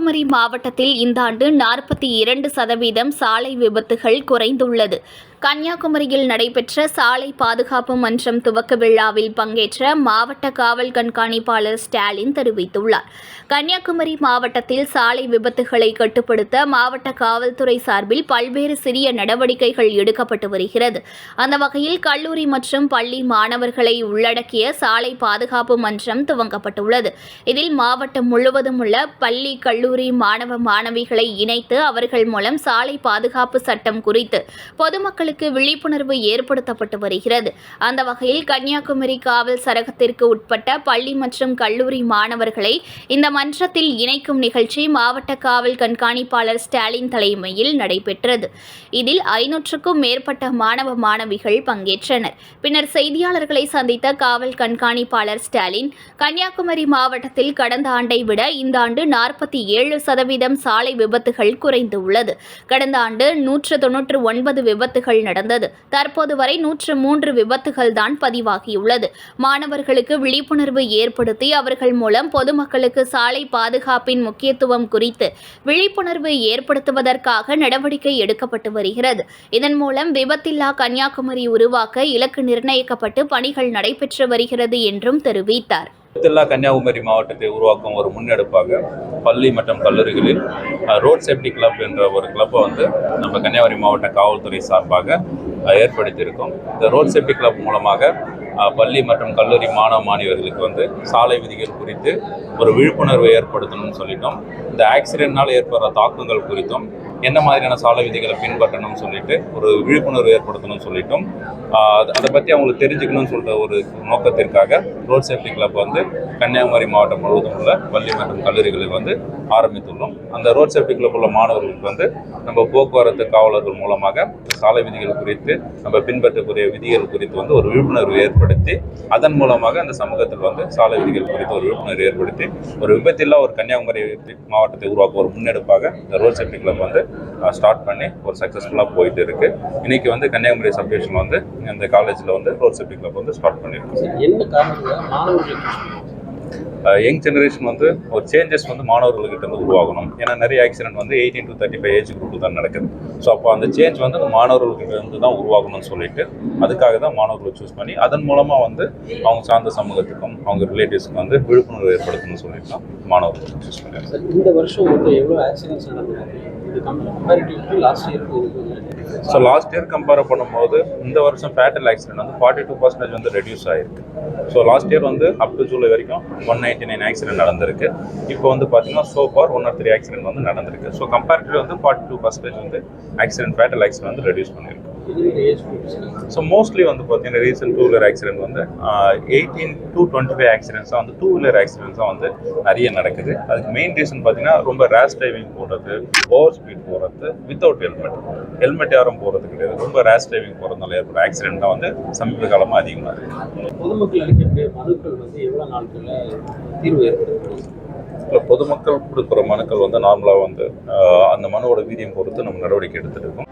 கன்னியாகுமரி மாவட்டத்தில் இந்த ஆண்டு 42% சாலை விபத்துகள் குறைந்துள்ளது. கன்னியாகுமரியில் நடைபெற்ற சாலை பாதுகாப்பு மன்றம் துவக்க விழாவில் பங்கேற்ற மாவட்ட காவல் கண்காணிப்பாளர் ஸ்டாலின் தெரிவித்துள்ளார். கன்னியாகுமரி மாவட்டத்தில் சாலை விபத்துகளை கட்டுப்படுத்த மாவட்ட காவல்துறை சார்பில் பல்வேறு சிறிய நடவடிக்கைகள் எடுக்கப்பட்டு வருகிறது. அந்த வகையில் கல்லூரி மற்றும் பள்ளி மாணவர்களை உள்ளடக்கிய சாலை பாதுகாப்பு மன்றம் துவங்கப்பட்டுள்ளது. இதில் மாவட்டம் முழுவதும் உள்ள பள்ளி, கல்லூரி மாணவ மாணவிகளை இணைத்து அவர்கள் மூலம் சாலை பாதுகாப்பு சட்டம் குறித்து பொதுமக்கள் விழிப்புணர்வு ஏற்படுத்தப்பட்டு வருகிறது. அந்த வகையில் கன்னியாகுமரி காவல் சரகத்திற்கு உட்பட்ட பள்ளி மற்றும் கல்லூரி மாணவர்களை இந்த மன்றத்தில் இணைக்கும் நிகழ்ச்சி மாவட்ட காவல் கண்காணிப்பாளர் ஸ்டாலின் தலைமையில் நடைபெற்றது. இதில் 500க்கும் மேற்பட்ட மாணவ மாணவிகள் பங்கேற்றனர். பின்னர் செய்தியாளர்களை சந்தித்த காவல் கண்காணிப்பாளர் ஸ்டாலின், கன்னியாகுமரி மாவட்டத்தில் கடந்த ஆண்டை விட இந்த ஆண்டு 47% சாலை விபத்துகள் குறைந்துள்ளது. கடந்த ஆண்டு 199 விபத்துகள் நடந்தது. தற்போது வரை 103 விபத்துகள் தான் பதிவாகியுள்ளது. மாணவர்களுக்கு விழிப்புணர்வு ஏற்படுத்தி அவர்கள் மூலம் பொதுமக்களுக்கு சாலை பாதுகாப்பின் முக்கியத்துவம் குறித்து விழிப்புணர்வு ஏற்படுத்துவதற்காக நடவடிக்கை எடுக்கப்பட்டு வருகிறது. இதன் மூலம் விபத்தில்லா கன்னியாகுமரி உருவாக்க இலக்கு நிர்ணயிக்கப்பட்டு பணிகள் நடைபெற்று வருகிறது என்றும் தெரிவித்தார். விபத்தில்லா கன்னியாகுமரி மாவட்டத்தை உருவாக்கும் ஒரு முன்னெடுப்பாக பள்ளி மற்றும் கல்லூரிகளில் ரோட் சேஃப்டி கிளப் என்ற ஒரு கிளப்பை நம்ம கன்னியாகுமரி மாவட்ட காவல்துறை சார்பாக ஏற்படுத்தியிருக்கோம். இந்த ரோட் சேஃப்டி கிளப் மூலமாக பள்ளி மற்றும் கல்லூரி மாணவ மாணவர்களுக்கு சாலை விதிகள் குறித்து ஒரு விழிப்புணர்வு ஏற்படுத்தணும்னு சொல்லிட்டோம். இந்த ஆக்சிடென்ட்னால் ஏற்படுற தாக்கங்கள் குறித்தும் என்ன மாதிரியான சாலை விதிகளை பின்பற்றணும்னு சொல்லிட்டு ஒரு விழிப்புணர்வு ஏற்படுத்தணும்னு சொல்லிட்டோம். அதை பற்றி அவங்களுக்கு தெரிஞ்சுக்கணும்னு சொல்கிற ஒரு நோக்கத்திற்காக ரோட் சேஃப்டி கிளப் கன்னியாகுமரி மாவட்டம் முழுவதும் உள்ள பள்ளி மற்றும் கல்லூரிகளில் ஆரம்பித்துள்ளோம். அந்த ரோட் சேஃப்டி கிளப் உள்ள மாணவர்களுக்கு நம்ம போக்குவரத்து காவலர்கள் மூலமாக சாலை விதிகள் குறித்து நம்ம பின்பற்றக்கூடிய விதிகள் குறித்து ஒரு விழிப்புணர்வு ஏற்படுத்தி அதன் மூலமாக அந்த சமூகத்தில் சாலை விதிகள் குறித்து ஒரு விழிப்புணர்வு ஏற்படுத்தி ஒரு விபத்தில்லா ஒரு கன்னியாகுமரி மாவட்டத்தை உருவாக்க ஒரு முன்னெடுப்பாக இந்த ரோட் சேஃப்டி கிளப் ஸ்டார்ட் பண்ணி ஒரு சக்ஸஸ்ஃபுல்லாக போயிட்டு இருக்கு. இன்னைக்கு கன்னியாகுமரி சப்டிவிஷன் இந்த காலேஜில் ரோட் சேஃப்டி கிளப் ஸ்டார்ட் பண்ணியிருக்கோம். யங் ஜெனரேஷன் ஒரு சேஞ்சஸ் மாணவர்கள்கிட்ட உருவாகணும். ஏன்னா நிறைய ஆக்சிடென்ட் 18 to 35 ஏஜ் குரூப் தான் நடக்குது. ஸோ அப்போ அந்த சேஞ்ச் அந்த மாணவர்கள்கிட்ட தான் உருவாகணும்னு சொல்லிட்டு அதுக்காக தான் மாணவர்களை சூஸ் பண்ணி அதன் மூலமாக அவங்க சார்ந்த சமூகத்துக்கும் அவங்க ரிலேட்டிவ்ஸ்க்கும் விழிப்புணர்வு ஏற்படுத்தணும்னு சொல்லிட்டு தான் மாணவர்கள் சூஸ் பண்ணியிருக்காங்க. இந்த வருஷம் எவ்வளோ ஆக்சிடென்ட்ஸ் நடந்தது? ஸோ லாஸ்ட் இயர் கம்பேர் பண்ணும்போது இந்த வருஷம் ஃபேட்டல் ஆக்சிடென்ட் 42% ரெடியூஸ் ஆகிருக்கு. So last year up to July வரைக்கும் 199 ஆக்சிடென்ட் நடந்திருக்கு. இப்போ பார்த்தீங்கன்னா ஸோ ஃபார் 103 ஆக்சிடென்ட் நடந்திருக்கு. So comparative 42% accident fatal accident reduce பண்ணியிருக்கு. ஸோ மோஸ்ட்லி பார்த்தீங்கன்னா recent 2 wheeler accident 18 to 25 accidents தான் 2 வீலர் ஆக்சிடென்ட்ஸ் தான் நிறைய நடக்குது. அதுக்கு மெயின் ரீசன் பார்த்தீங்கன்னா ரொம்ப ரேஷ் டிரைவிங் போடுறது, ஓவர் ஸ்பீட் போகிறது, வித்தவுட் ஹெல்மெட் யாரும் போகிறது கிடையாது. ரொம்ப ரேஷ் டிரைவிங் போகிறதுனால ஏற்படுற ஆக்சிடென்ட் தான் சமீப காலமாக அதிகமாக இருக்குது. பொதுமக்கள் அளிக்கின்ற மனுக்கள் எவ்வளோ நாட்களில் தீர்வு ஏற்படுத்தும்? இல்லை, பொதுமக்கள் கொடுக்குற மனுக்கள் நார்மலாக அந்த மனுவோட வீரியம் பொறுத்து நம்ம நடவடிக்கை எடுத்துகிட்டு இருக்கோம்.